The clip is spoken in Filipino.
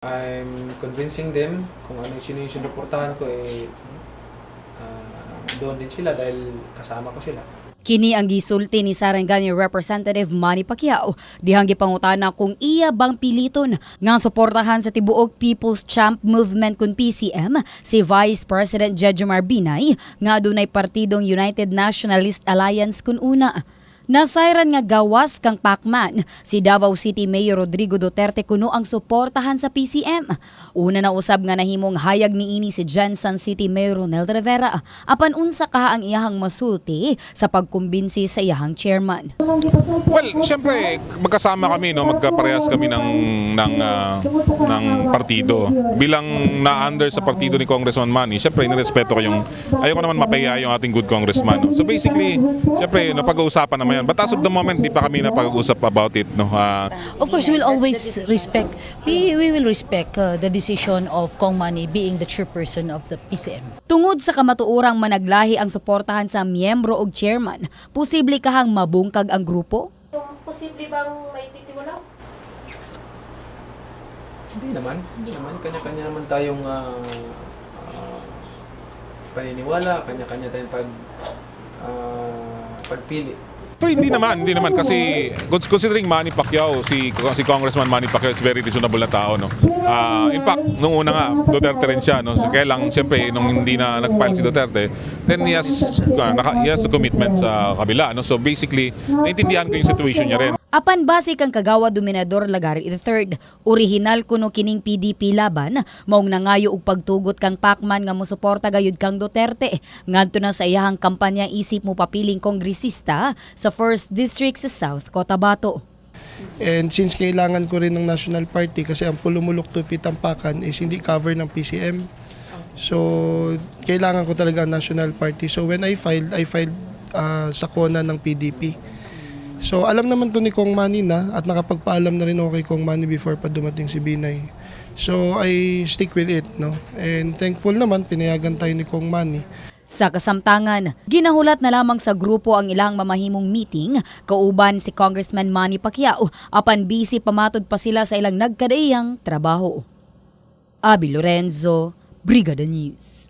I'm convincing them kung sino yung sinuportahan ko doon din sila dahil kasama ko sila. Kini ang gisulti ni Sarangani Representative Manny Pacquiao dihang gipangutana kung iya bang piliton nga suportahan sa tibuok People's Champ Movement kun PCM si Vice President Jejomar Binay nga adunay partidong United Nationalist Alliance kun una. Nasayran nga gawas kang Pacman si Davao City Mayor Rodrigo Duterte kuno ang suportahan sa PCM. Una na usab nga nahimong hayag niini si Jensen City Mayor Ronel Rivera apan unsa kaha ang iyahang masulti sa pagkumbinsi sa iyahang chairman. Well, siyempre magkasama kami, no, magkaparehas kami ng partido. Bilang na-under sa partido ni Congressman Manny, siyempre nirespeto ko yung ayoko naman mapahiya yung ating good congressman. No? So basically, siyempre napag-uusapan naman yan. But as of the moment, di pa kami napag-usap about it. No? Of course, we'll always respect. We will respect the decision of Kong Manny being the chairperson of the PCM. Tungod sa kamatuurang managlahi ang suportahan sa miyembro o chairman, posible kahang mabungkag ang grupo? Posible bang may titiwala? Hindi naman. Kanya-kanya naman tayong paniniwala, kanya-kanya tayong pagpili. So hindi naman kasi considering Manny Pacquiao, si Congressman Manny Pacquiao is very reasonable na tao, no. In fact, nung una nga Duterte rin siya, no. So, kaya lang siyempre nung hindi na nag-file si Duterte, then he has a commitment sa kabila, no. So basically, naintindihan ko yung situation niya rin. Apan base kang kagawa Dominador Lagari III, orihinal kuno kining PDP laban, maong nangayo og pagtugot kang Pacman nga mosuporta gayud kang Duterte, ngadto na sa iyahang kampanya isip mo papiling kongresista sa 1st District sa South Cotabato. And since kailangan ko rin ng National Party kasi ang Pulumulok Tupi Tampakan is hindi cover ng PCM. So, kailangan ko talaga ang National Party. So, when I filed sa kona ng PDP. So, alam naman to ni Kong Manny na at nakapagpaalam na rin ako kay Kong Manny before pa dumating si Binay. So, I stick with it, no? And thankful naman, pinayagan tayo ni Kong Manny. Sa kasamtangan, ginahulat na lamang sa grupo ang ilang mamahimong meeting kauban si Congressman Manny Pacquiao apan busy pamatod pa sila sa ilang nagkadaiyang trabaho. Abi Lorenzo, Brigada News.